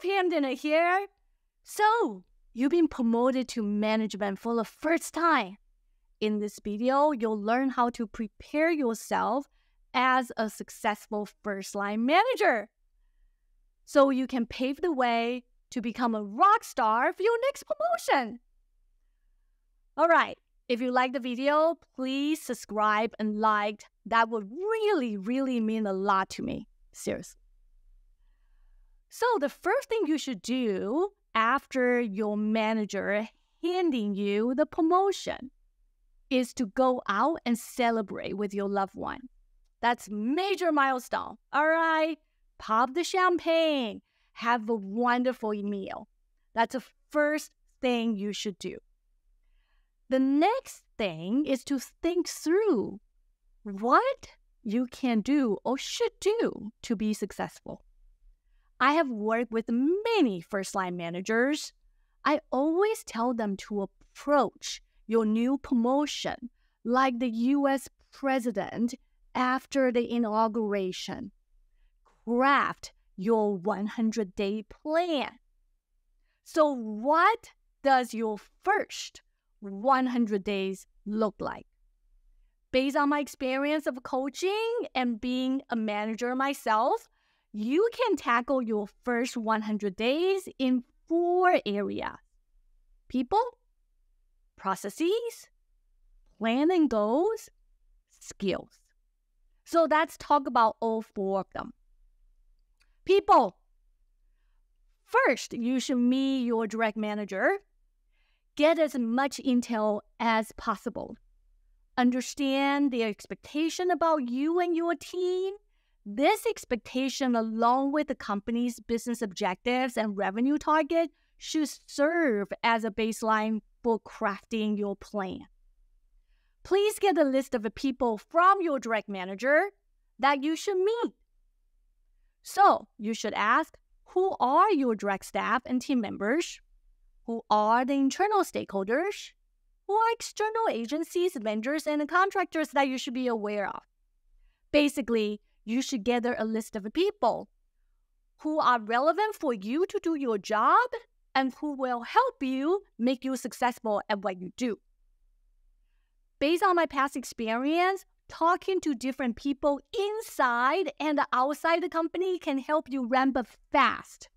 Pam Didner here. So, you've been promoted to management for the first time. In this video, you'll learn how to prepare yourself as a successful first-line manager, so you can pave the way to become a rock star for your next promotion. All right, if you like the video, please subscribe and like. That would really mean a lot to me. Seriously. So the first thing you should do after your manager handing you the promotion is to go out and celebrate with your loved one. That's major milestone. All right, pop the champagne, have a wonderful meal. That's the first thing you should do. The next thing is to think through what you can do or should do to be successful. I have worked with many first-line managers. I always tell them to approach your new promotion like the U.S. president after the inauguration. Craft your 100-day plan. So what does your first 100 days look like? Based on my experience of coaching and being a manager myself, you can tackle your first 100 days in 4 areas: people, processes, plan and goals, skills. So let's talk about all 4 of them. People. First, you should meet your direct manager. Get as much intel as possible. Understand their expectation about you and your team. This expectation, along with the company's business objectives and revenue target, should serve as a baseline for crafting your plan. Please get a list of the people from your direct manager that you should meet. So, you should ask, who are your direct staff and team members? Who are the internal stakeholders? Who are external agencies, vendors, and contractors that you should be aware of? Basically, you should gather a list of people who are relevant for you to do your job and who will help you make you successful at what you do. Based on my past experience, talking to different people inside and outside the company can help you ramp up fast.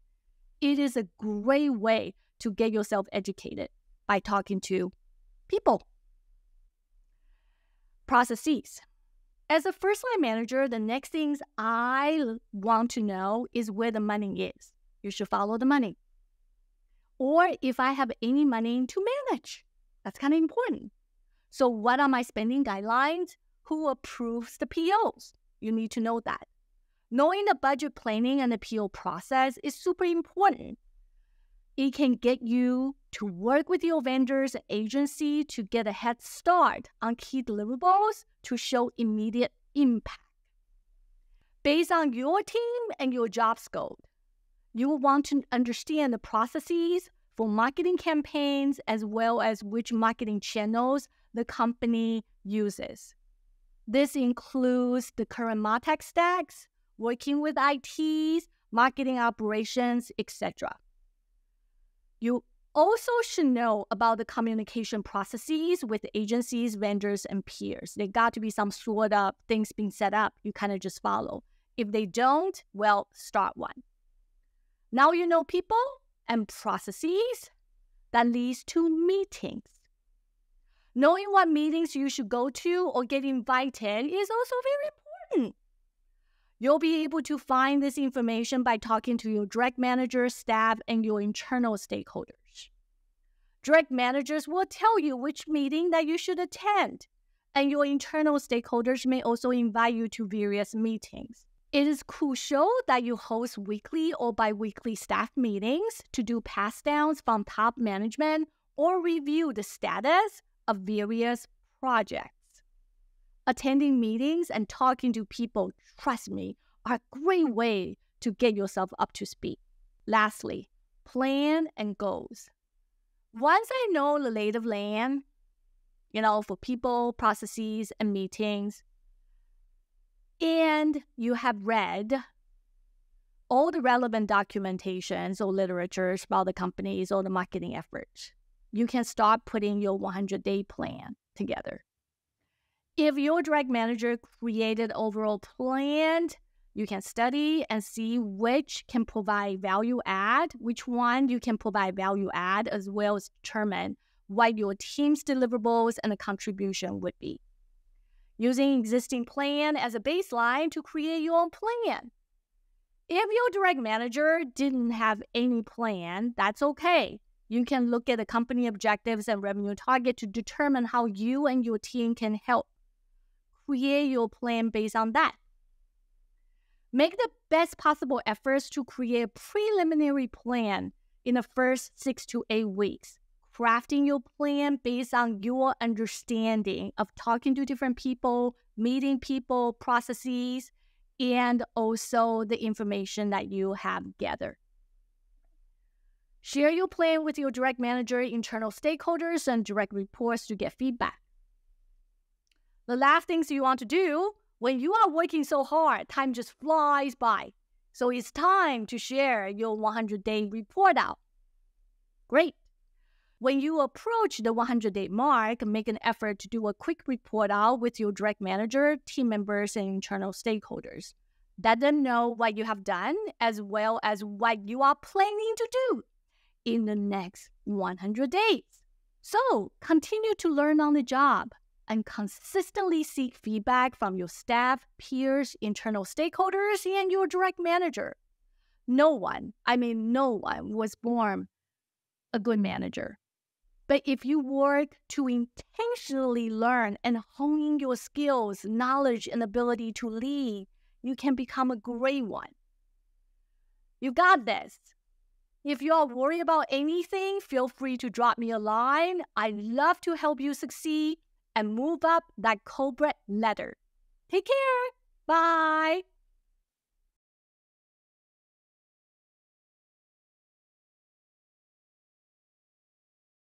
It is a great way to get yourself educated by talking to people. Processes. As a first-line manager, the next things I want to know is where the money is. You should follow the money. Or if I have any money to manage. That's kind of important. So what are my spending guidelines? Who approves the POs? You need to know that. Knowing the budget planning and the PO process is super important. It can get you to work with your vendors and agency to get a head start on key deliverables to show immediate impact. Based on your team and your job scope, you will want to understand the processes for marketing campaigns as well as which marketing channels the company uses. This includes the current MarTech stacks, working with ITs, marketing operations, etc. You also should know about the communication processes with agencies, vendors, and peers. There got to be some sort of things being set up. You kind of just follow. If they don't, well, start one. Now you know people and processes. That leads to meetings. Knowing what meetings you should go to or get invited is also very important. You'll be able to find this information by talking to your direct manager, staff, and your internal stakeholders. Direct managers will tell you which meeting that you should attend, and your internal stakeholders may also invite you to various meetings. It is crucial that you host weekly or bi-weekly staff meetings to do pass-downs from top management or review the status of various projects. Attending meetings and talking to people, trust me, are a great way to get yourself up to speed. Lastly, plan and goals. Once I know the lay of land, for people, processes, and meetings, and you have read all the relevant documentations or literatures about the companies or the marketing efforts. You can start putting your 100-day plan together. If your direct manager created overall plan, you can study and see which can provide value add, which one you can provide value add, as well as determine what your team's deliverables and the contribution would be. Using existing plan as a baseline to create your own plan. If your direct manager didn't have any plan, that's okay. You can look at the company objectives and revenue target to determine how you and your team can help. Create your plan based on that. Make the best possible efforts to create a preliminary plan in the first 6 to 8 weeks. Crafting your plan based on your understanding of talking to different people, meeting people, processes, and also the information that you have gathered. Share your plan with your direct manager, internal stakeholders, and direct reports to get feedback. The last things you want to do when you are working so hard, time just flies by. So it's time to share your 100-day report out. Great. When you approach the 100-day mark, make an effort to do a quick report out with your direct manager, team members, and internal stakeholders. Let them know what you have done as well as what you are planning to do in the next 100 days. So continue to learn on the job and consistently seek feedback from your staff, peers, internal stakeholders, and your direct manager. No one was born a good manager. But if you work to intentionally learn and hone your skills, knowledge, and ability to lead, you can become a great one. You got this. If you are worried about anything, feel free to drop me a line. I'd love to help you succeed and move up that corporate ladder. Take care. Bye.